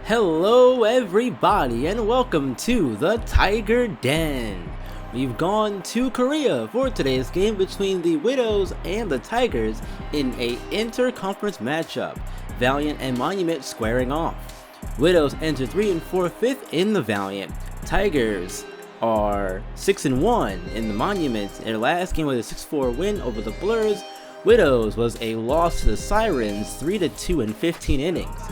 Hello everybody and welcome to the Tiger Den. We've gone to Korea for today's game between the Widows and the Tigers in a inter-conference matchup, Valiant and Monument squaring off. Widows enter 3 and 4/5 in the Valiant. Tigers are 6 and 1 in the Monument. Their last game was a 6-4 win over the Blurs. Widows was a loss to the Sirens 3-2 in 15 innings.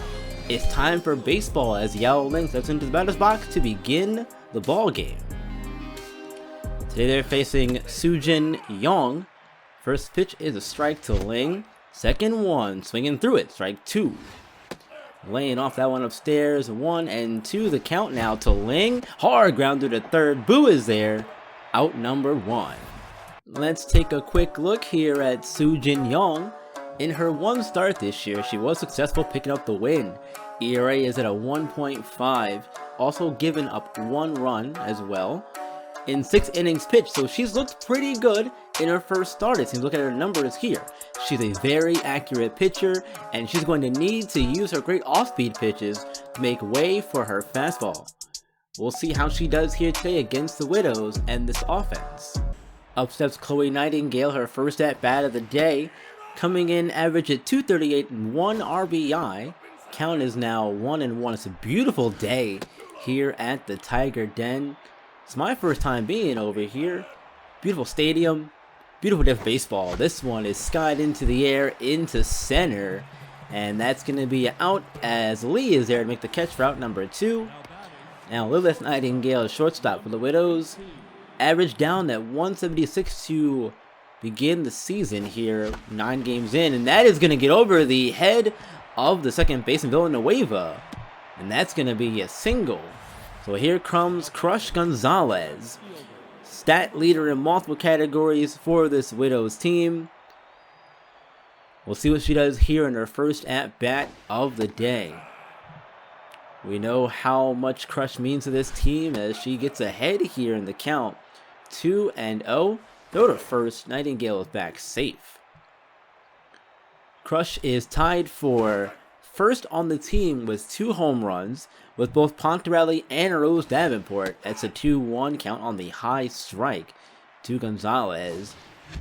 It's time for baseball as Yao Ling steps into the batter's box to begin the ball game. Today they're facing Sujin Yong. First pitch is a strike to Ling. Second one, swinging through it, strike 2. Laying off that one upstairs, 1 and 2. The count now to Ling. Hard ground to the third. Boo is there. Out number 1. Let's take a quick look here at Sujin Yong. In her one start this year, she was successful picking up the win. ERA is at a 1.5, also given up 1 run as well in 6 innings pitched, so she's looked pretty good in her first start. It seems, look at her numbers here. She's a very accurate pitcher, and she's going to need to use her great off-speed pitches to make way for her fastball. We'll see how she does here today against the Widows and this offense. Up steps Chloe Nightingale, her first at-bat of the day. Coming in average at 238 and 1 RBI. Count is now 1 and 1. It's a beautiful day here at the Tiger Den. It's my first time being over here. Beautiful stadium. Beautiful day of baseball. This one is skied into the air into center. And that's going to be out as Lee is there to make the catch for out number 2. Now Lilith Nightingale, shortstop for the Widows. Average down at 176 to begin the season here, 9 games in, and that is going to get over the head of the second baseman Villanueva, and that's going to be a single. So here comes Crush Gonzalez, stat leader in multiple categories for this Widows team. We'll see what she does here in her first at-bat of the day. We know how much Crush means to this team as she gets ahead here in the count, 2-0. Throw to first, Nightingale is back safe. Crush is tied for first on the team with 2 home runs, with both Pontarelli and Rose Davenport. That's a 2-1 count on the high strike to Gonzalez.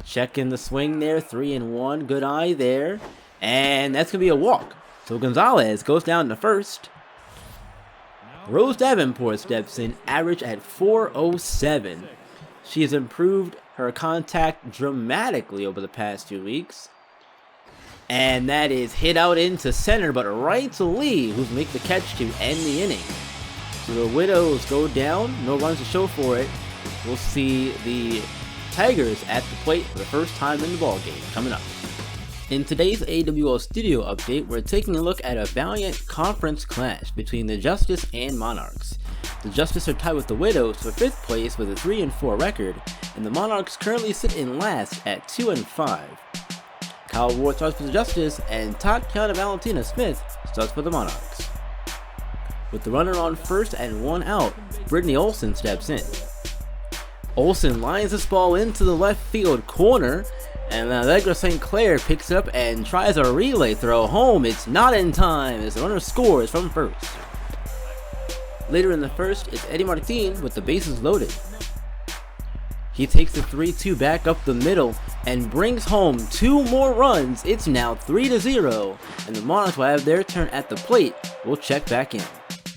Checking the swing there, 3-1, good eye there, and that's going to be a walk. So Gonzalez goes down to first. Rose Davenport steps in, average at 407. She has improved her contact dramatically over the past 2 weeks. And that is hit out into center, but right to Lee, who's make the catch to end the inning. So the Widows go down, no runs to show for it. We'll see the Tigers at the plate for the first time in the ballgame coming up. In today's AWL Studio update, we're taking a look at a Valiant conference clash between the Justice and Monarchs. The Justice are tied with the Widows for 5th place with a 3-4 record, and the Monarchs currently sit in last at 2-5. Kyle Ward starts for the Justice, and Tatiana Valentina Smith starts for the Monarchs. With the runner on first and 1 out, Brittany Olsen steps in. Olsen lines this ball into the left field corner, and Allegra St. Clair picks it up and tries a relay throw home. It's not in time as the runner scores from first. Later in the first, it's Eddie Martin with the bases loaded. He takes the 3-2 back up the middle and brings home 2 more runs. It's now 3-0, and the Monarchs will have their turn at the plate. We'll check back in.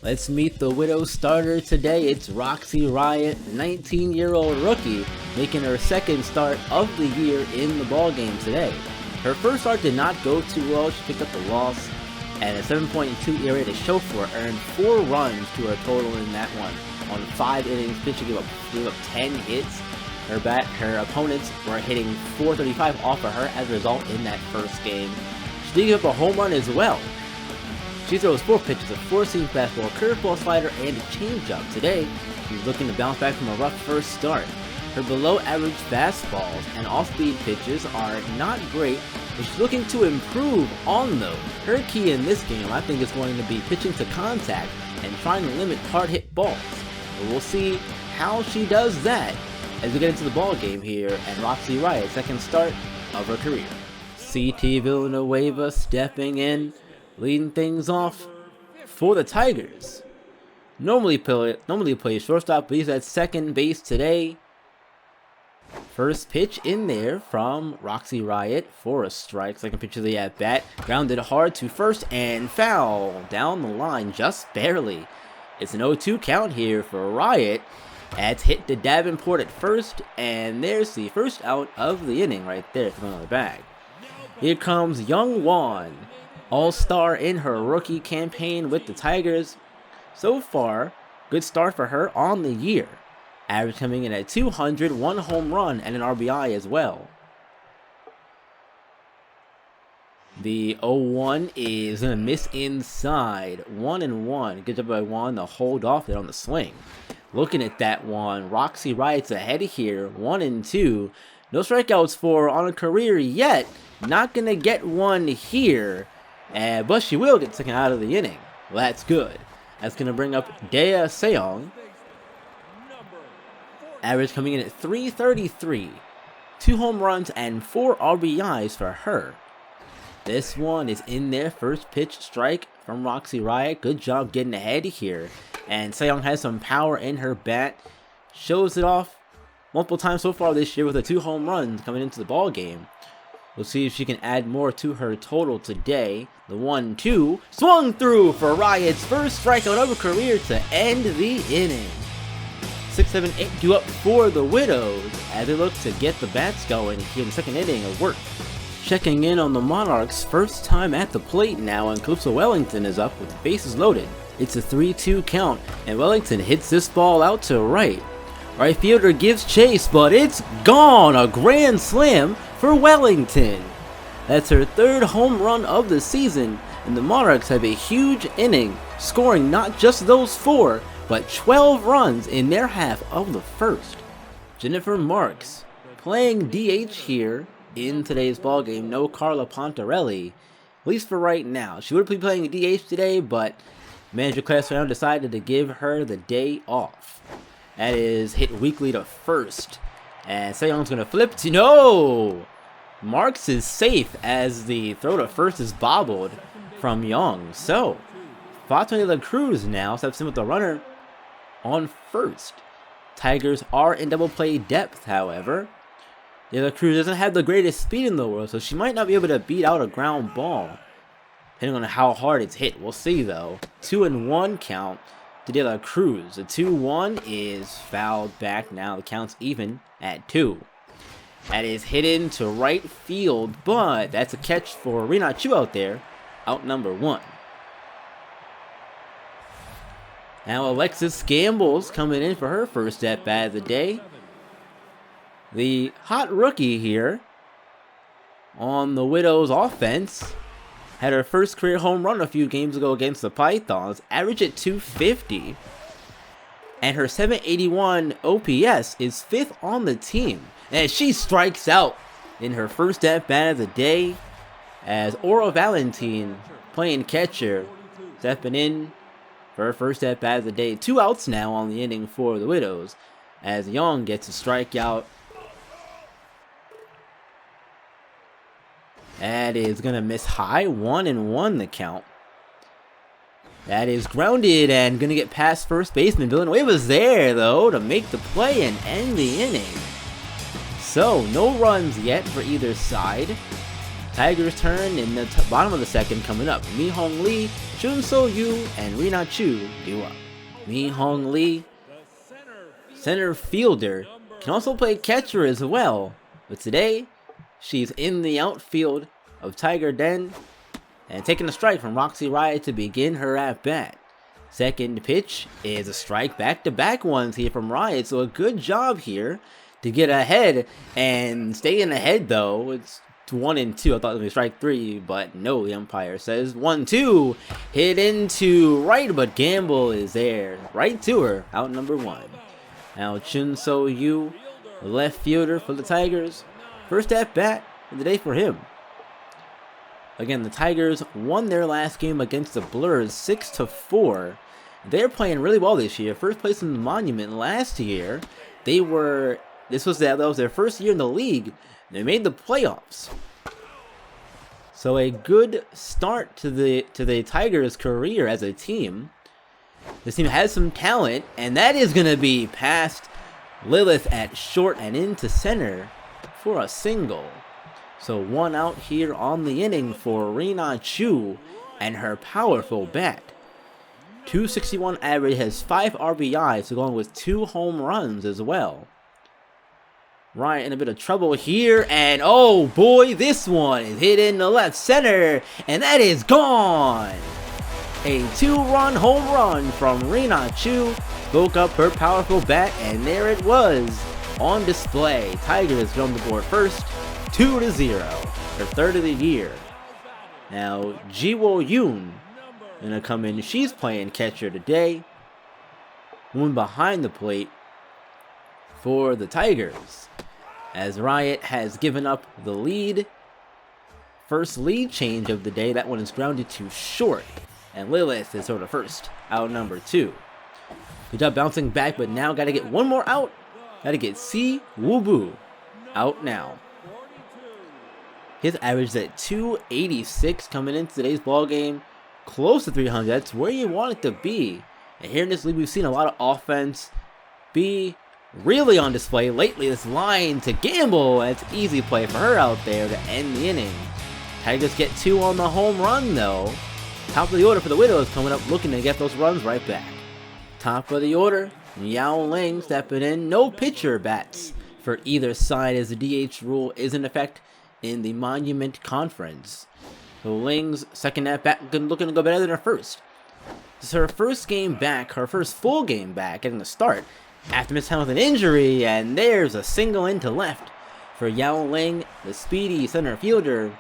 Let's meet the Widows starter today. It's Roxy Riot, 19-year-old rookie, making her second start of the year in the ballgame today. Her first start did not go too well. She picked up the loss, and a 7.2 ERA to show for it, earned 4 runs to her total in that one. On 5 innings pitched, she gave up 10 hits. Her opponents were hitting .435 off of her as a result in that first game. She did give up a home run as well. She throws 4 pitches, a 4-seam fastball, curveball, slider, and a changeup. Today, she's looking to bounce back from a rough first start. Her below-average fastballs and off-speed pitches are not great, but she's looking to improve on those. Her key in this game, I think, is going to be pitching to contact and trying to limit hard-hit balls. But we'll see how she does that as we get into the ball game here, and Roxy Riot's second start of her career. CT Villanueva stepping in, leading things off for the Tigers. Normally plays shortstop, but he's at second base today. First pitch in there from Roxy Riot for a strike. Second pitch of the at bat, grounded hard to first and foul down the line just barely. It's an 0-2 count here for Riot. That's hit to Davenport at first, and there's the first out of the inning right there from the bag. Here comes Young Won, all-star in her rookie campaign with the Tigers. So far, good start for her on the year. Average coming in at 200, 1 home run, and an RBI as well. The 0-1 is going to miss inside. 1-1. Good job by Juan to hold off it on the swing. Looking at that one, Roxy Riot's ahead here. 1-2. No strikeouts for on a career yet. Not going to get one here. But she will get taken out of the inning. Well, that's good. That's going to bring up Dea Seong. Average coming in at 333. 2 home runs and 4 RBIs for her. This one is in there. First pitch strike from Roxy Riot. Good job getting ahead here. And Seong has some power in her bat. Shows it off multiple times so far this year with the 2 home runs coming into the ball game. We'll see if she can add more to her total today. The 1-2 swung through for Riot's first strikeout of her career to end the inning. 6-7-8 due up for the Widows as they look to get the bats going here in the second inning of work. Checking in on the Monarchs, first time at the plate now, and Calypso Wellington is up with bases loaded. It's a 3-2 count, and Wellington hits this ball out to right. Right fielder gives chase, but it's gone! A grand slam for Wellington. That's her 3rd home run of the season, and the Monarchs have a huge inning, scoring not just those 4, but 12 runs in their half of the first. Jennifer Marks playing DH here in today's ballgame. No Carla Pontarelli, at least for right now. She would be playing DH today, but manager Class Round decided to give her the day off. That is hit weakly to first. And Seong's going to flip to no! Marks is safe as the throw to first is bobbled from Young. So, Fatima de la Cruz now steps in with the runner on first. Tigers are in double play depth, however. De la Cruz doesn't have the greatest speed in the world, so she might not be able to beat out a ground ball, depending on how hard it's hit. We'll see, though. 2-1 count to De La Cruz. The 2-1 is fouled back now. The count's even at 2. That is hit into right field, but that's a catch for Rina Chu out there. Out number 1. Now Alexis Gamble's coming in for her first at-bat of the day. The hot rookie here on the Widows offense had her first career home run a few games ago against the Pythons. Average at 250. And her 781 OPS is 5th on the team. And she strikes out in her first at-bat of the day as Aura Valentine, playing catcher, stepping in for her first at-bat of the day. 2 outs now on the inning for the Widows as Young gets a strikeout. That is going to miss high. 1-1 the count. That is grounded and going to get past first baseman. Villanueva's there, though, to make the play and end the inning. So, no runs yet for either side. Tigers turn in the bottom of the second coming up. Mi Hong Lee, Chun So Yu, and Rina Chu due up. Mi Hong Lee, center fielder, can also play catcher as well. But today, she's in the outfield of Tiger Den and taking a strike from Roxy Riot to begin her at-bat. Second pitch is a strike, back-to-back ones here from Riot, so a good job here to get ahead and staying ahead though. It's 1-2. I thought it was going to be strike 3, but no, the umpire says 1-2. Hit into right, but Gamble is there. Right to her, out number 1. Now Chun So Yu, left fielder for the Tigers. First at-bat of the day for him. Again, the Tigers won their last game against the Blurs 6-4. They're playing really well this year. First place in the Monument last year. That was their first year in the league. They made the playoffs. So a good start to the Tigers' career as a team. This team has some talent, and that is going to be past Lilith at short and into center for a single. So 1 out here on the inning for Rina Chu and her powerful bat. 261 average, has 5 RBIs along with 2 home runs as well. Riot in a bit of trouble here, and oh boy, this one is hit in the left center, and that is gone! A 2-run home run from Rina Chu spoke up her powerful bat, and there it was on display. Tigers go on the board first, 2-0, her third of the year. Now, Jiwo Yoon gonna come in. She's playing catcher today. One behind the plate for the Tigers, as Riot has given up the lead. First lead change of the day. That one is grounded to short, and Lilith is sort of first, out number 2. Good job bouncing back, but now got to get one more out. Got to get Si Wubu out now. His average is at 286 coming into today's ball game, close to 300. That's where you want it to be. And here in this league, we've seen a lot of offense be really on display lately. This line to Gamble, that's easy play for her out there to end the inning. Tigers get 2 on the home run though. Top of the order for the Widows coming up, looking to get those runs right back. Top of the order, Yao Ling stepping in. No pitcher bats for either side, as the DH rule is in effect in the Monument Conference. So Ling's second at bat looking to go better than her first. This is her first game back, her first full game back, getting the start after missing time with an injury, and there's a single into left for Yao Ling, the speedy center fielder.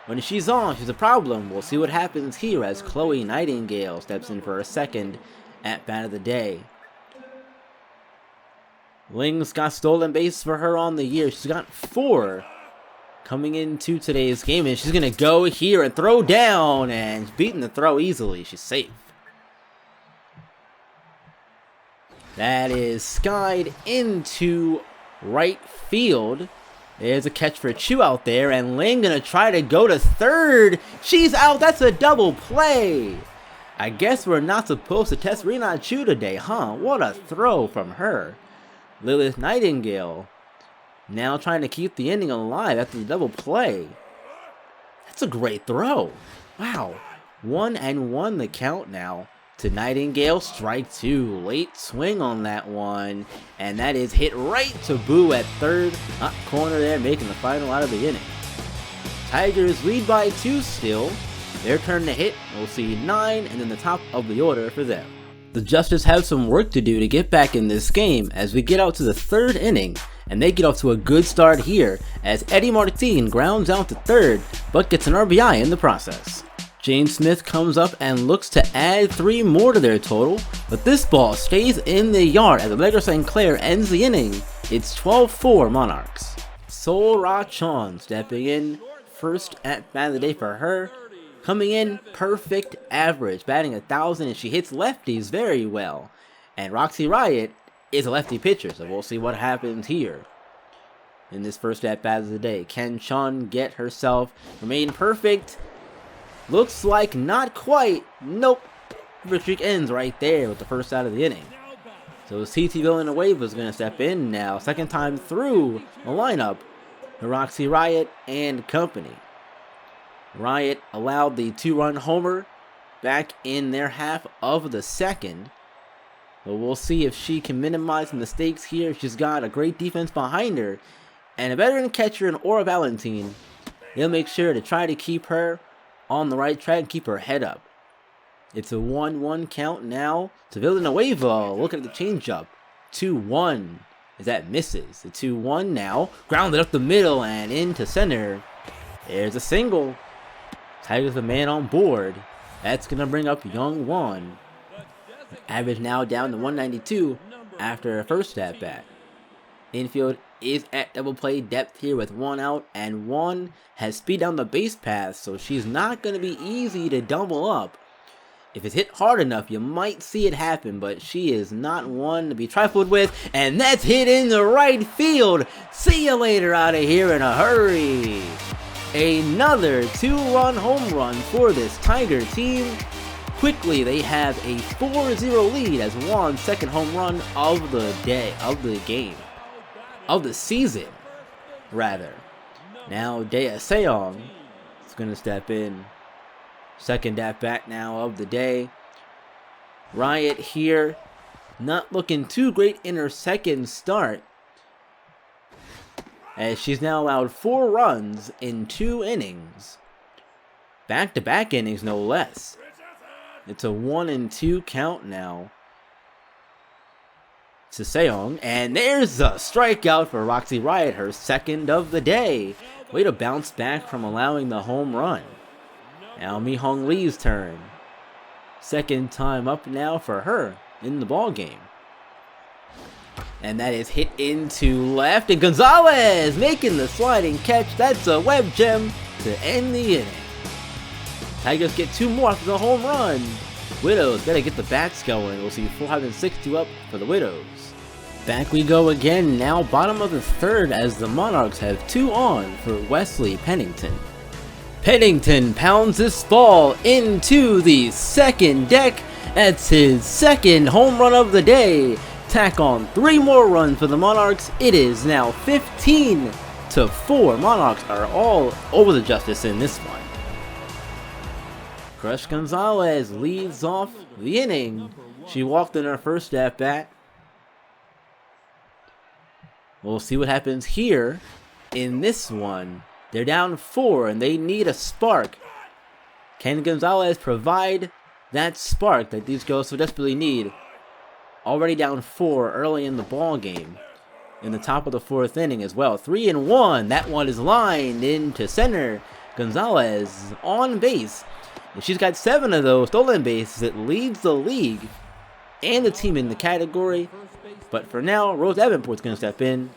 When she's on, she's a problem. We'll see what happens here as Chloe Nightingale steps in for her second at bat of the day. Ling's got stolen base for her on the year. She's got 4 coming into today's game, and she's gonna go here and throw down, and beating the throw easily. She's safe. That is skied into right field. There's a catch for Chu out there, and Ling gonna try to go to third. She's out. That's a double play. I guess we're not supposed to test Rina Chu today, huh? What a throw from her. Lilith Nightingale now trying to keep the inning alive after the double play. That's a great throw. Wow. 1-1 the count now to Nightingale. Strike 2. Late swing on that one, and that is hit right to Boo at third. Up corner there, making the final out of the inning. Tigers lead by 2 still. Their turn to hit. We'll see 9, and then the top of the order for them. The Justice have some work to do to get back in this game as we get out to the 3rd inning, and they get off to a good start here as Eddie Martin grounds out to third, but gets an RBI in the process. Jane Smith comes up and looks to add 3 more to their total, but this ball stays in the yard as Allegra St. Clair ends the inning. It's 12-4 Monarchs. Sol Ra Chon stepping in, first at bat of the day for her. Coming in, perfect average, batting 1,000, and she hits lefties very well. And Roxy Riot is a lefty pitcher, so we'll see what happens here. In this first at bat of the day, can Chun get herself remain perfect? Looks like not quite. Nope. The streak ends right there with the first out of the inning. So CT Villanueva is going to step in now, second time through the lineup, the Roxy Riot and company. Riot allowed the 2-run homer back in their half of the second. But we'll see if she can minimize mistakes here. She's got a great defense behind her and a veteran catcher in Aura Valentine. They'll make sure to try to keep her on the right track and keep her head up. It's a 1-1 count now to Villanueva. Look at the changeup. 2-1 as that misses. The 2-1 now. Grounded up the middle and into center. There's a single. Tigers the man on board. That's going to bring up Young Won. Average now down to 192 after a first at bat. Infield is at double play depth here with 1 out, and 1 has speed down the base path, so she's not going to be easy to double up. If it's hit hard enough, you might see it happen, but she is not one to be trifled with, and that's hit in the right field. See you later out of here in a hurry. Another 2-run home run for this Tiger team. Quickly, they have a 4-0 lead as Juan's second home run of the day, of the game, of the season, rather. Now, Dea Seong is going to step in. Second at bat now of the day. Riot here, not looking too great in her second start, as she's now allowed 4 runs in 2 innings. Back-to-back innings, no less. It's a 1-2 count now to Seong, and there's a strikeout for Roxy Riot, her second of the day. Way to bounce back from allowing the home run. Now Mi-Hong Lee's turn. Second time up now for her in the ball game. And that is hit into left, and Gonzalez making the sliding catch. That's a web gem to end the inning. Tigers get 2 more after the home run. Widows gotta get the bats going. We'll see 4 and 6-2 up for the Widows. Back we go again, now bottom of the third, as the Monarchs have 2 on for Wesley Pennington. Pennington pounds this ball into the second deck. That's his second home run of the day. Tack on 3 more runs for the Monarchs. It is now 15-4. Monarchs are all over the justice in this one. Crush Gonzalez leads off the inning. She walked in her first at bat. We'll see what happens here in this one. They're down 4 and they need a spark. Can Gonzalez provide that spark that these girls so desperately need? Already down 4 early in the ball game. In the top of the 4th inning as well. 3-1. That one is lined into center. Gonzalez on base. And she's got 7 of those stolen bases. It leads the league and the team in the category. But for now, Rose Davenport's going to step in.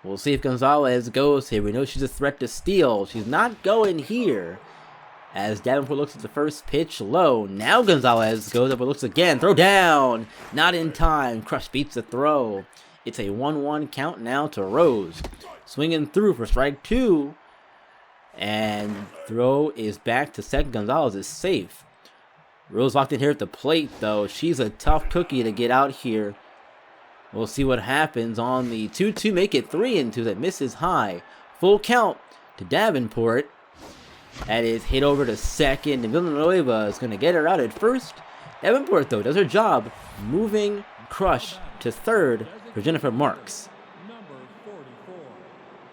We'll see if Gonzalez goes here. We know she's a threat to steal. She's not going here, as Davenport looks at the first pitch low. Now Gonzalez goes up and looks again. Throw down. Not in time. Crush beats the throw. It's a 1-1 count now to Rose. Swinging through for strike 2. And throw is back to second. Gonzalez is safe. Rose locked in here at the plate, though. She's a tough cookie to get out here. We'll see what happens on the 2-2. Make it 3-2. That misses high. Full count to Davenport. That is hit over to second, and Villanueva is going to get her out at first. Davenport, though, does her job, moving Crush to third for Jennifer Marks.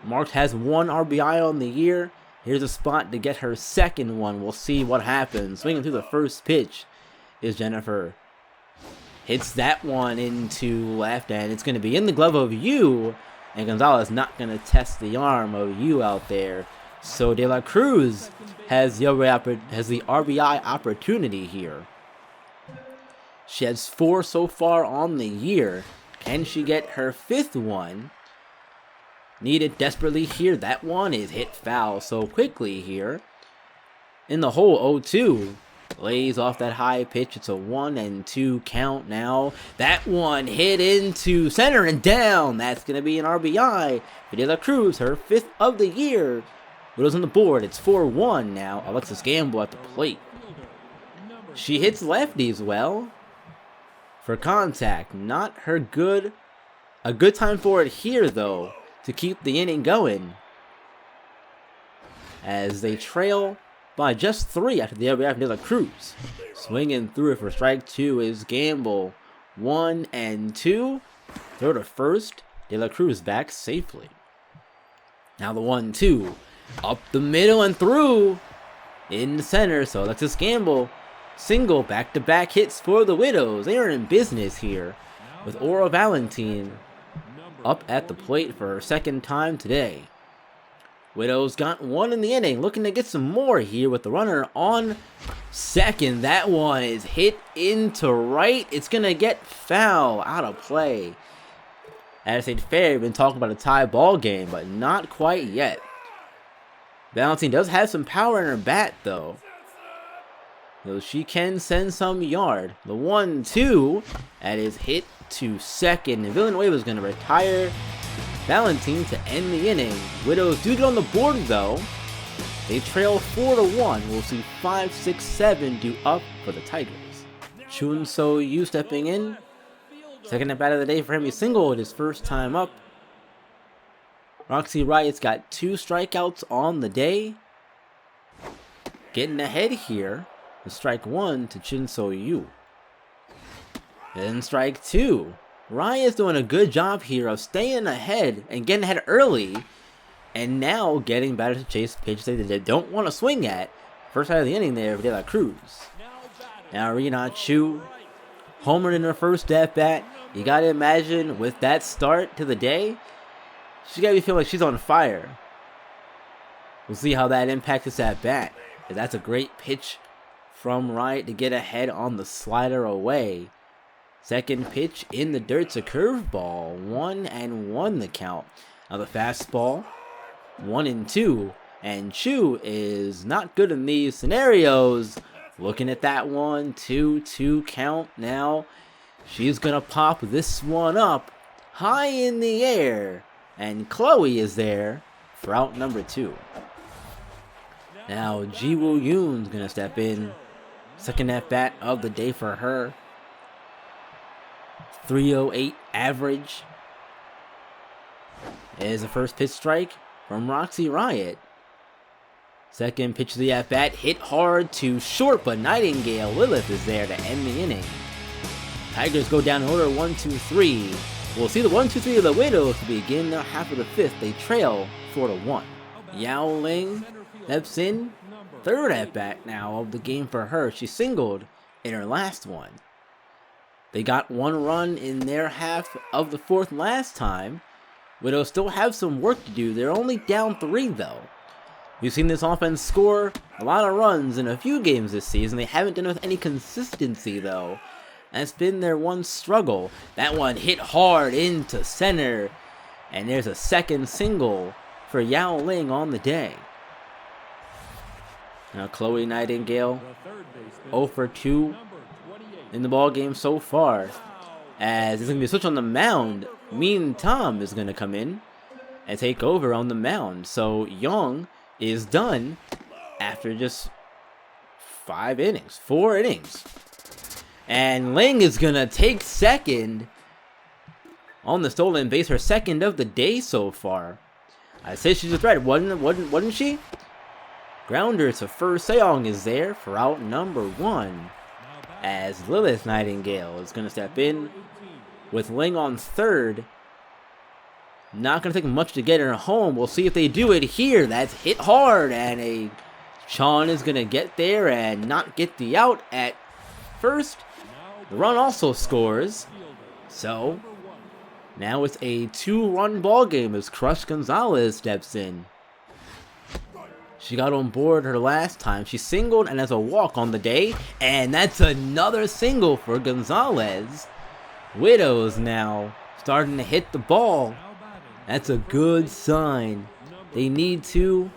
Marks has 1 RBI on the year. Here's a spot to get her second one. We'll see what happens. Swinging through the first pitch is Jennifer. Hits that one into left, and it's going to be in the glove of Yu. And Gonzalez not going to test the arm of Yu out there. So De La Cruz has the RBI opportunity here. She has 4 so far on the year. Can she get her 5th one? Needed desperately here. That one is hit foul so quickly here. In the hole, 0-2. Lays off that high pitch. It's a 1-2 count now. That one hit into center and down. That's going to be an RBI for De La Cruz, her 5th of the year. Widows on the board. It's 4-1 now. Alexis Gamble at the plate. She hits lefties well for contact. Not her good. A good time for it here, though, to keep the inning going, as they trail by just 3 after the RBI from De La Cruz. Swinging through it for strike 2 is Gamble. 1-2. Throw to first. De La Cruz back safely. Now the 1-2. Up the middle and through. In the center. So Alexis Gamble. Single back-to-back hits for the Widows. They are in business here with Aura Valentine up at the plate for her second time today. Widows got 1 in the inning, looking to get some more here with the runner on second. That one is hit into right. It's going to get foul, out of play. As St. Fair, we've been talking about a tie ball game, but not quite yet. Valentine does have some power in her bat, though, so she can send some yard. The 1-2, that is hit to second, and Villanueva is going to retire Valentine to end the inning. Widows do get on the board though. They trail 4-1. We'll see 5, 6, 7 due up for the Tigers. Chun So-yu stepping in. Second at bat of the day for him. He singled his first time up. Roxy Riot's got 2 strikeouts on the day. Getting ahead here. The strike 1 to Chun So-yu. Then strike 2. Riot's doing a good job here of staying ahead and getting ahead early. And now getting batters to chase pitches they don't want to swing at. First out of the inning there, De La Cruz. Now Rina Chu, homered in her first at bat. You gotta imagine with that start to the day, she's gotta be feeling like she's on fire. We'll see how that impacts this at bat. That's a great pitch from Riot to get ahead on the slider away. Second pitch in the dirt's a curveball. 1-1 the count. Now the fastball. 1-2, and Chu is not good in these scenarios. Looking at that one, 2-2 count now. She's gonna pop this one up high in the air, and Chloe is there for out number 2. Now Ji Woo Yoon's gonna step in. Second at bat of the day for her. 308 average. Is the first pitch strike from Roxy Riot. Second pitch of the at-bat, hit hard to short, but Nightingale Lilith is there to end the inning. Tigers go down in order 1-2-3. We'll see the 1-2-3 of the Widows to begin their half of the 5th. They trail 4-1. Yao Ling steps in. Third at-bat now of the game for her. She singled in her last one. They got 1 run in their half of the 4th last time. Widows still have some work to do. They're only down 3 though. We've seen this offense score a lot of runs in a few games this season. They haven't done it with any consistency though. That's been their one struggle. That one hit hard into center. And there's a second single for Yao Ling on the day. Now Chloe Nightingale 0 for 2 in the ball game so far. As there's going to be a switch on the mound. Mean Tom is going to come in and take over on the mound. So Young is done after just 4 innings. And Ling is going to take second on the stolen base. Her second of the day so far. I said she's a threat, wasn't she? Grounder to first. Seong is there for out number 1. As Lilith Nightingale is going to step in with Ling on third. Not going to take much to get her home. We'll see if they do it here. That's hit hard. And Sean is going to get there and not get the out at first. The run also scores. So now it's a 2-run ball game as Crush Gonzalez steps in. She got on board her last time. She singled and has a walk on the day. And that's another single for Gonzalez. Widows now starting to hit the ball. That's a good sign. They need to.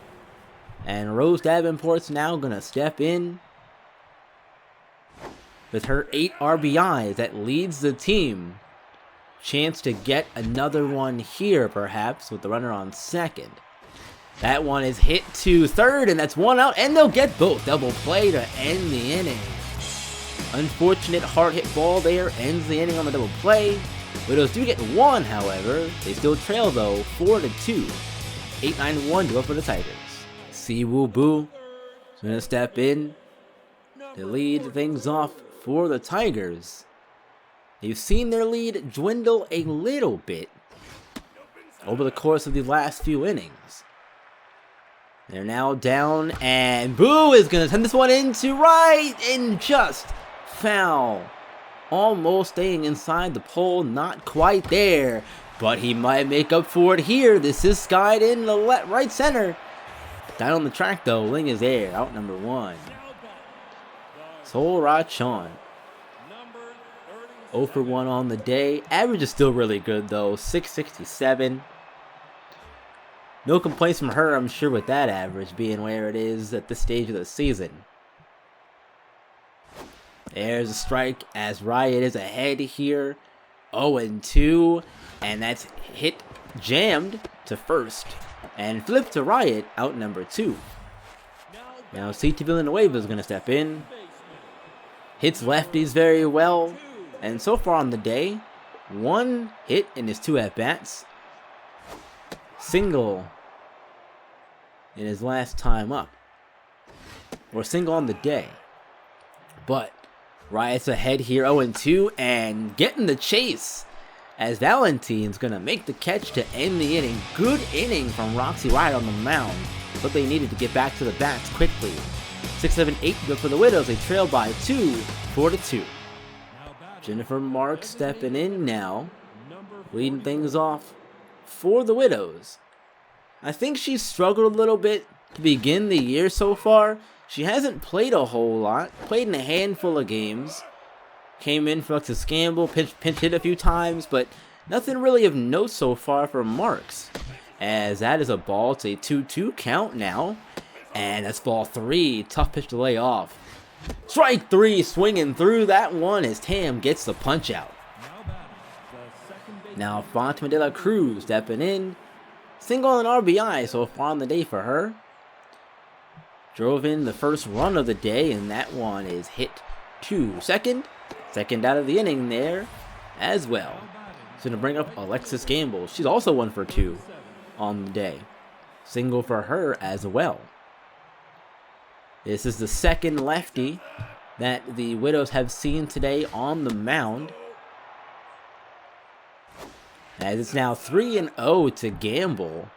And Rose Davenport's now going to step in with her 8 RBIs. That leads the team. Chance to get another one here, perhaps, with the runner on second. That one is hit to third, and that's 1 out, and they'll get both. Double play to end the inning. Unfortunate hard hit ball there, ends the inning on the double play. Widows do get 1, however. They still trail, though, 4-2. 8-9-1 to go for the Tigers. Si Woo Boo is going to step in to lead things off for the Tigers. You've seen their lead dwindle a little bit over the course of the last few innings. They're now down, and Boo is going to send this one into right, and just foul. Almost staying inside the pole, not quite there, but he might make up for it here. This is skied in the right center. Down on the track, though, Ling is there, out number 1. Sol Ra Chon. 0 for 1 on the day. Average is still really good, though, 667. No complaints from her, I'm sure, with that average being where it is at this stage of the season. There's a strike as Riot is ahead here. 0-2. And that's hit jammed to first, and flipped to Riot out number 2. Now CT Villanueva is going to step in. Hits lefties very well, and so far on the day, 1 hit in his 2 at-bats. Single in his last time up. Or single on the day. But Riot's ahead here 0-2 and getting the chase as Valentine's going to make the catch to end the inning. Good inning from Roxy Riot on the mound. But they needed to get back to the bats quickly. 6-7-8 but for the Widows. They trail by 2, 4-2. Jennifer Marks stepping in now, leading things off for the Widows. I think she's struggled a little bit to begin the year so far. She hasn't played a whole lot, played in a handful of games. Came in for Alexis Gamble, pinch hit a few times, but nothing really of note so far for Marks. As that is a ball, it's a 2-2 count now. And that's ball 3, tough pitch to lay off. Strike 3, swinging through that one as Tam gets the punch out. Now Fatima de la Cruz stepping in. Single and RBI so far on the day for her. Drove in the first run of the day, and that one is hit to second. Second out of the inning there as well. It's going to bring up Alexis Gamble. She's also 1 for 2 on the day. Single for her as well. This is the second lefty that the Widows have seen today on the mound. As it's now 3-0 to Gamble.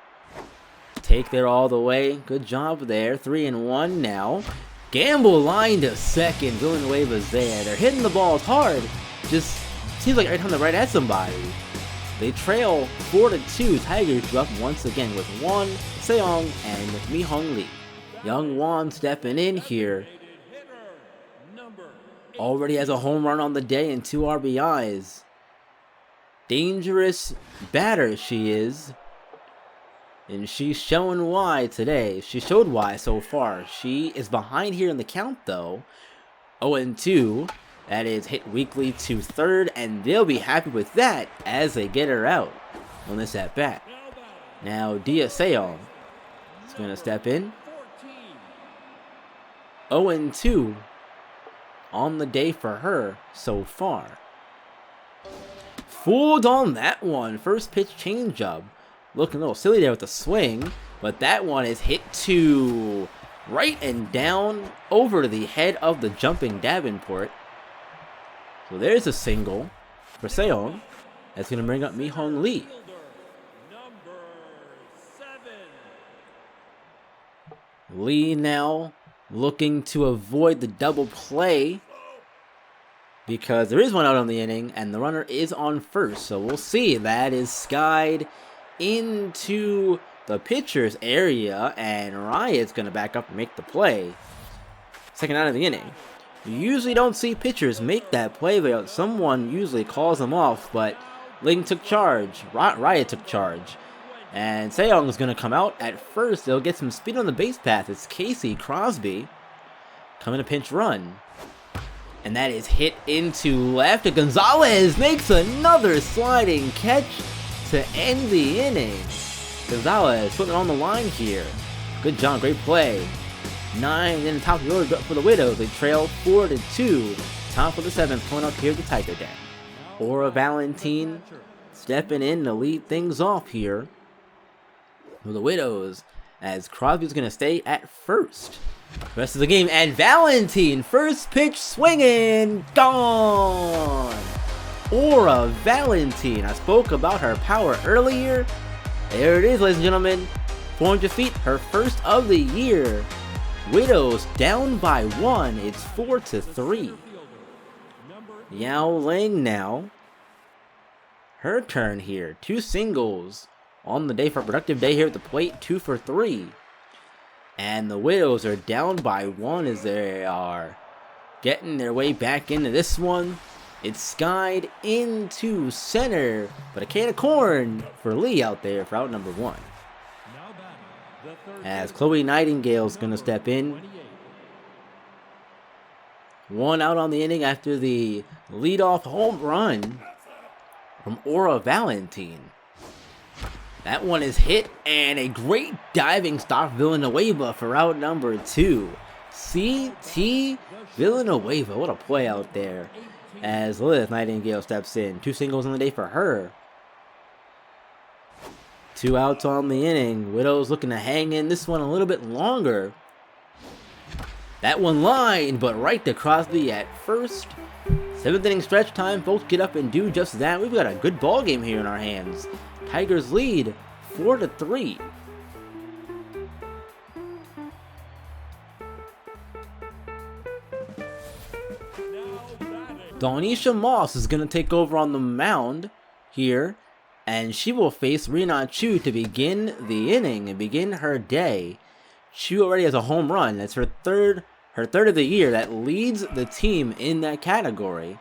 Take there all the way. Good job there. 3-1 now. Gamble line to second. Villanueva's there. They're hitting the balls hard. Just seems like every time they're right at somebody. They trail 4-2. Tigers up once again with Juan Seong and Mi-Hong Lee. Young Juan stepping in here. Already has a home run on the day and 2 RBIs. Dangerous batter she is. And she's showing why today. She showed why so far. She is behind here in the count though. 0-2. That is hit weakly to third. And they'll be happy with that as they get her out on this at bat. Now Dia Seong is going to step in. 0-2 on the day for her so far. Fooled on that one. First pitch changeup. Looking a little silly there with the swing. But that one is hit to right and down over the head of the jumping Davenport. So there's a single for Seong. That's going to bring up Mi-Hong Lee. Lee now looking to avoid the double play because there is one out on the inning and the runner is on first. So we'll see. That is skied into the pitcher's area and Riot's going to back up and make the play. Second out of the inning. You usually don't see pitchers make that play, but someone usually calls them off, but Ling took charge. Riot took charge. And Seong is going to come out at first. They'll get some speed on the base path. It's Casey Crosby coming to pinch run. And that is hit into left. Gonzalez makes another sliding catch to end the inning. Gonzalez putting it on the line here. Good job, great play. 9 in the top of the order for the Widows. They trail 4-2. Top of the 7th, coming up here to Tiger Den. Aura Valentine stepping in to lead things off here for the Widows, as Crosby's going to stay at first. Rest of the game, and Valentine, first pitch swinging, gone! Aura Valentine, I spoke about her power earlier. There it is, ladies and gentlemen. 400 feet, her first of the year. Widows down by 1, it's 4-3. Yao Ling now. Her turn here, 2 singles on the day for a productive day here at the plate, 2 for 3. And the Widows are down by 1 as they are getting their way back into this one. It's skied into center, but a can of corn for Lee out there for out number 1. As Chloe Nightingale's going to step in. 1 out on the inning after the leadoff home run from Aura Valentine. That one is hit, and a great diving stop Villanueva for out number 2. CT Villanueva, what a play out there as Lilith Nightingale steps in. 2 singles on the day for her. 2 outs on the inning. Widows looking to hang in this one a little bit longer. That one lined, but right to Crosby at first. 7th inning stretch time. Folks, get up and do just that. We've got a good ball game here in our hands. Tigers lead 4-3. Donisha Moss is going to take over on the mound here, and she will face Rina Chu to begin the inning and begin her day. Chu already has a home run. That's her third of the year. That leads the team in that category.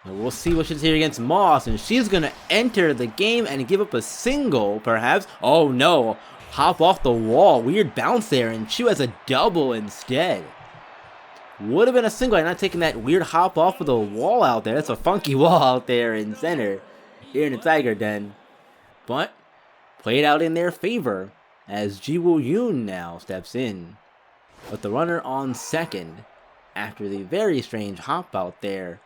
And we'll see what she's here against Moss, and she's going to enter the game and give up a single, perhaps. Oh no, hop off the wall. Weird bounce there, and Chu has a double instead. Would have been a single had not taken that weird hop off of the wall out there. That's a funky wall out there in center here in the Tiger Den. But played out in their favor as Jiwoo Yoon now steps in with the runner on second after the very strange hop out there.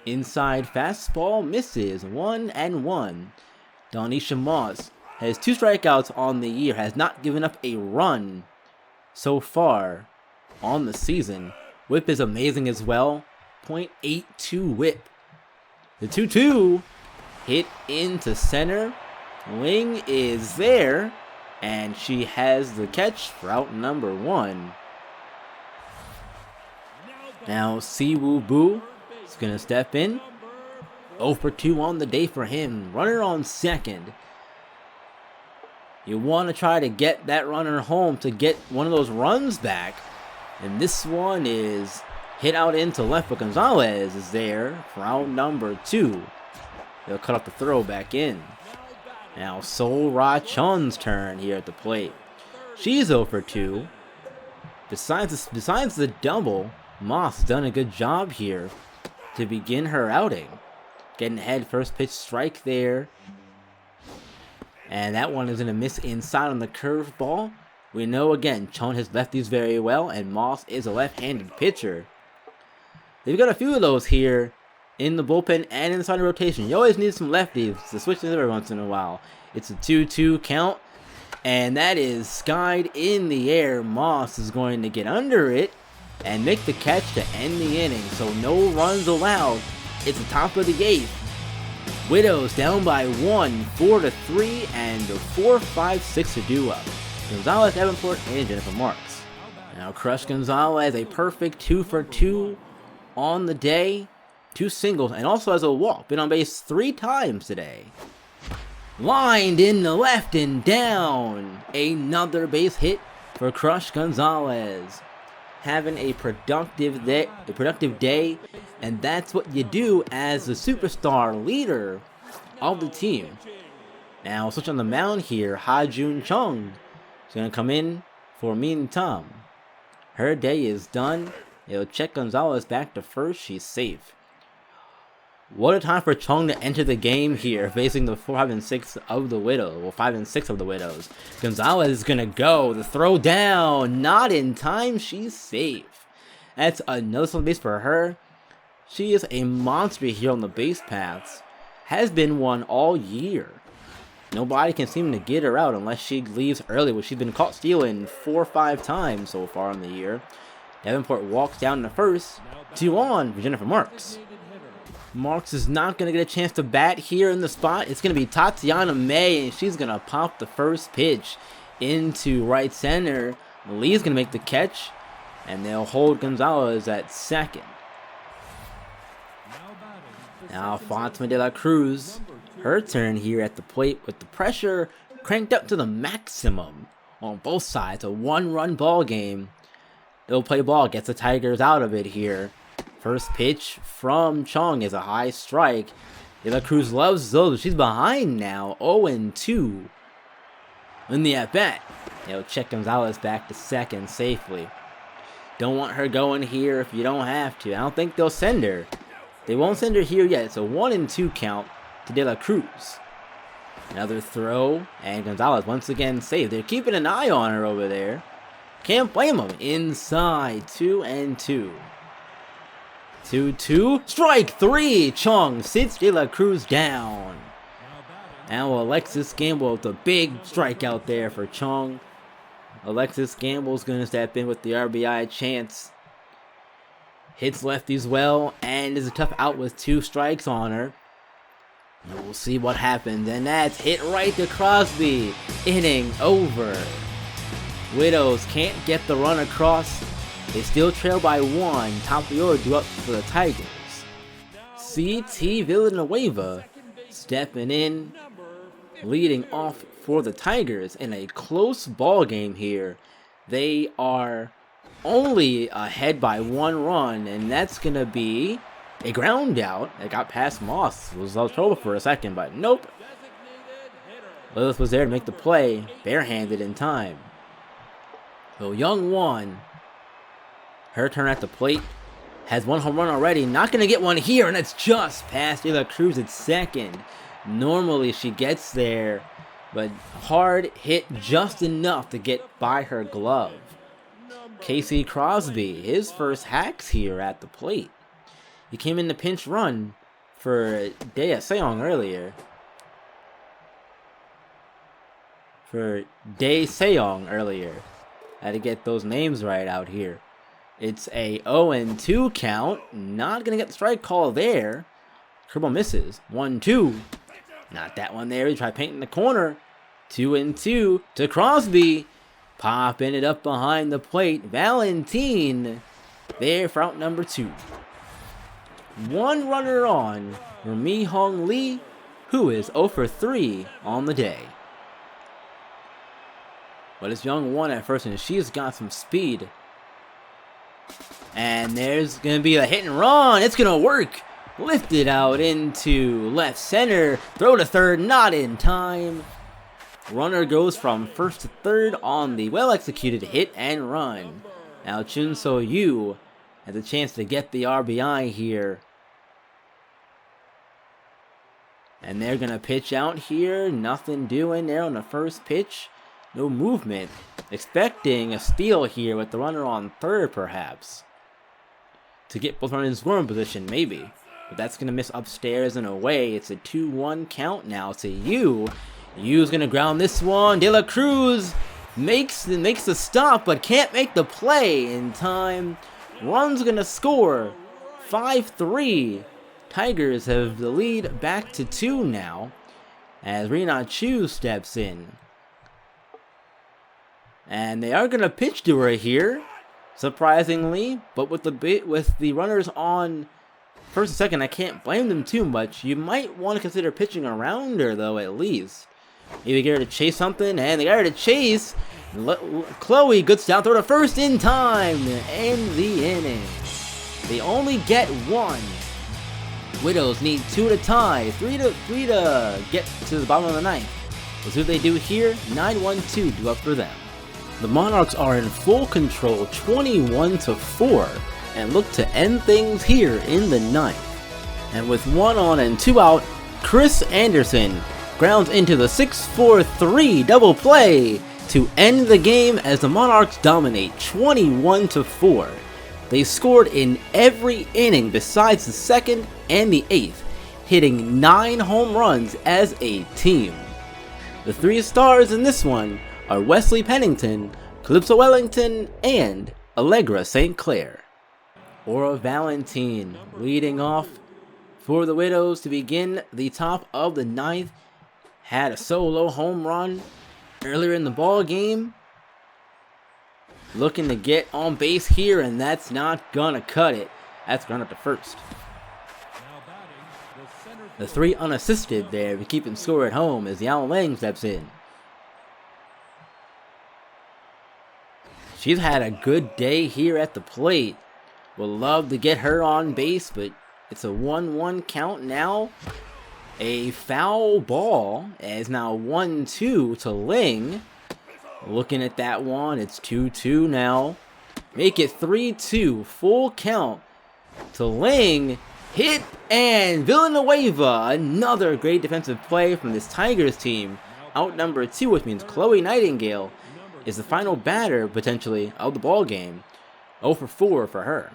Inside fastball misses, 1-1. Donisha Moss has 2 strikeouts on the year, has not given up a run so far on the season. Whip is amazing as well. .82 whip. The 2-2 hit into center. Ling is there, and she has the catch for out number 1. Now Siwoo Boo is going to step in. 0 for 2 on the day for him. Runner on second. You want to try to get that runner home to get one of those runs back. And this one is hit out into left, but Gonzalez is there for out number 2. They'll cut off the throw back in. Now Sol Ra Chun's turn here at the plate. She's 0 for 2. Besides the double, Moss done a good job here to begin her outing. Getting ahead, first pitch strike there. And that one is going to miss inside on the curveball. We know, again, Chun has lefties very well, and Moss is a left-handed pitcher. They've got a few of those here in the bullpen and in the starting rotation. You always need some lefties to switch them every once in a while. It's a 2-2 count, and that is skied in the air. Moss is going to get under it and make the catch to end the inning, so no runs allowed. It's the top of the 8th. Widows down by 1, 4-3, and 4-5-6 to do up. Gonzalez, Davenport, and Jennifer Marks. Now Crush Gonzalez, a perfect 2 for 2 on the day. 2 singles, and also has a walk. Been on base 3 times today. Lined in the left and down. Another base hit for Crush Gonzalez. Having a productive day, and that's what you do as the superstar leader of the team. Now switch on the mound here. Ha-Jun Chung is going to come in for Min Tam. Her day is done. They'll check Gonzalez back to first. She's safe. What a time for Chung to enter the game here, facing the 4, 5, and 6 of the Widows. Well, 5 and 6 of the Widows. Gonzalez is going to go. The throw down. Not in time. She's safe. That's another stolen base for her. She is a monster here on the base paths. Has been one all year. Nobody can seem to get her out unless she leaves early, which she's been caught stealing 4 or 5 times so far in the year. Davenport walks down to first. 2 on for Jennifer Marks. Marks is not going to get a chance to bat here in the spot. It's going to be Tatiana May, and she's going to pop the first pitch into right center. Lee's going to make the catch, and they'll hold Gonzalez at second. Now Fatima de la Cruz, her turn here at the plate with the pressure cranked up to the maximum on both sides. A 1-run ball game. They'll play ball, gets the Tigers out of it here. First pitch from Chung is a high strike. De La Cruz loves those. She's behind now, 0-2 in the at-bat. They'll check Gonzalez back to second safely. Don't want her going here if you don't have to. I don't think they'll send her. They won't send her here yet. It's a 1-2 count. to De La Cruz. Another throw, and Gonzalez once again saved. They're keeping an eye on her over there. Can't blame them. Inside, 2-2. 2-2. Strike 3. Chung sits De La Cruz down. Now Alexis Gamble with a big strikeout there for Chung. Alexis Gamble's going to step in with the RBI chance. Hits lefties well, and is a tough out with 2 strikes on her. And we'll see what happens, and that's hit right to Crosby. Inning over. Widows can't get the run across. They still trail by 1. Top of the order due up for the Tigers. CT Villanueva stepping in, leading off for the Tigers in a close ball game here. They are only ahead by 1 run, and that's going to be a ground out. It got past Moss. It was trouble for a second, but nope. Lilith was there to make the play, barehanded in time. So Young Won, her turn at the plate, has 1 home run already. Not going to get one here, and it's just past De La Cruz at second. Normally she gets there, but hard hit just enough to get by her glove. Casey Crosby, his first hacks here at the plate. He came in the pinch run for Dae Seong earlier. Had to get those names right out here. It's a 0-2 count. Not going to get the strike call there. Curveball misses. 1-2. Not that one there. He tried painting the corner. 2-2 to Crosby. Popping it up behind the plate. Valentin there for out number 2. 1 runner on for Mi Hong Lee, who is 0 for 3 on the day. But it's Young Won at first, and she's got some speed. And there's going to be a hit and run. It's going to work. Lifted out into left center. Throw to third, not in time. Runner goes from first to third on the well-executed hit and run. Now Chun So-yu has a chance to get the RBI here. And they're going to pitch out here. Nothing doing there on the first pitch. No movement. Expecting a steal here with the runner on third, perhaps. To get both runners in scoring position, maybe. But that's going to miss upstairs and away. It's a 2-1 count now to Yu. Yu's going to ground this one. De La Cruz makes the stop, but can't make the play in time. Run's going to score. 5-3. Tigers have the lead back to 2 now, as Rina Chu steps in. And they are going to pitch to her here, surprisingly, but with the runners on first and second, I can't blame them too much. You might want to consider pitching around her, though, at least. Maybe get her to chase something, and they got her to chase. Chloe gets down, throw to first in time to end the inning. They only get 1. Widows need 2 to tie, 3 to get to the bottom of the 9th. We'll see what they do here. 9-1-2 due up for them. The Monarchs are in full control, 21-4, and look to end things here in the 9th. And with 1 on and 2 out, Chris Anderson grounds into the 6-4-3 double play to end the game as the Monarchs dominate 21-4. They scored in every inning besides the 2nd and the 8th, hitting 9 home runs as a team. The 3 stars in this one are Wesley Pennington, Calypso Wellington, and Allegra St. Clair. Aura Valentin leading off for the Widows to begin the top of the 9th. Had a solo home run earlier in the ball game. Looking to get on base here, and that's not gonna cut it. That's gonna to first. The 3 unassisted there to keep him score at home as Yao Lang steps in. She's had a good day here at the plate. Would love to get her on base, but it's a 1-1 count now. A foul ball is now 1-2 to Ling. Looking at that one, it's 2-2 now. Make it 3-2, full count to Ling. hit, and Villanueva, another great defensive play from this Tigers team. Outnumbered 2, which means Chloe Nightingale is the final batter, potentially, of the ball game. 0 for 4 for her.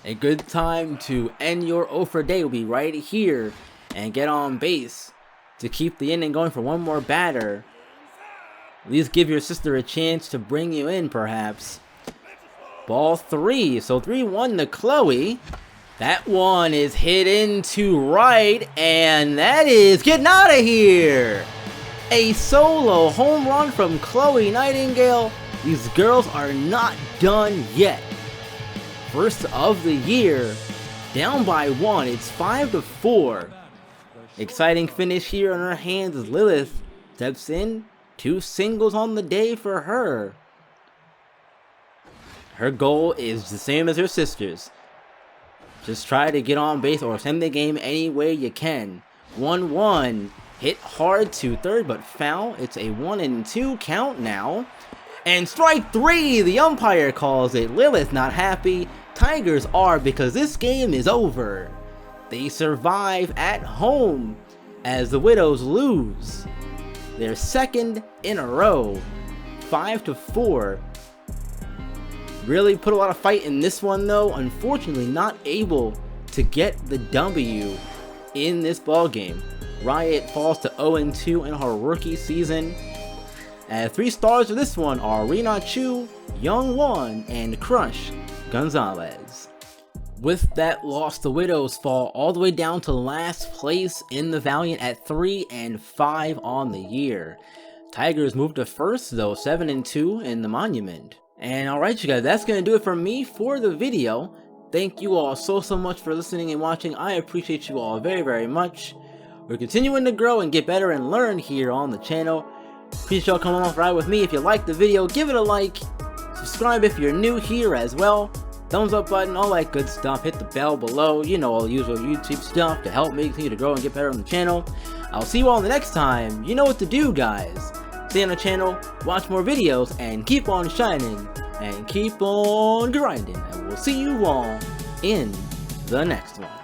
A good time to end your 0 for day will be right here and get on base to keep the inning going for one more batter. At least give your sister a chance to bring you in, perhaps. Ball 3, so 3-1 to Chloe. That one is hit into right, and that is getting out of here. A solo home run from Chloe Nightingale. These girls are not done yet. First of the year, down by 1. It's 5 to 4. Exciting finish here on her hands as Lilith steps in. 2 singles on the day for her. Her goal is the same as her sister's. Just try to get on base or send the game any way you can. 1-1. Hit hard to third, but foul. It's a 1-2 count now. And strike 3. The umpire calls it. Lilith not happy. Tigers are, because this game is over. They survive at home as the Widows lose their second in a row. 5 to 4. Really put a lot of fight in this one though. Unfortunately not able to get the W in this ball game. Riot falls to 0-2 in her rookie season. 3 stars of this one are Rina Chu, Young Won, and Crush Gonzalez. With that loss, the Widows fall all the way down to last place in the Valiant at 3-5 on the year. Tigers move to first though, 7-2 in the Monument. And alright you guys, that's going to do it for me for the video. Thank you all so much for listening and watching. I appreciate you all very much. We're continuing to grow and get better and learn here on the channel. Appreciate y'all coming off ride with me. If you liked the video, give it a like. Subscribe if you're new here as well. Thumbs up button, all that good stuff. Hit the bell below. You know, all the usual YouTube stuff to help me continue to grow and get better on the channel. I'll see you all the next time. You know what to do, guys. Stay on the channel, watch more videos, and keep on shining, and keep on grinding. And we'll see you all in the next one.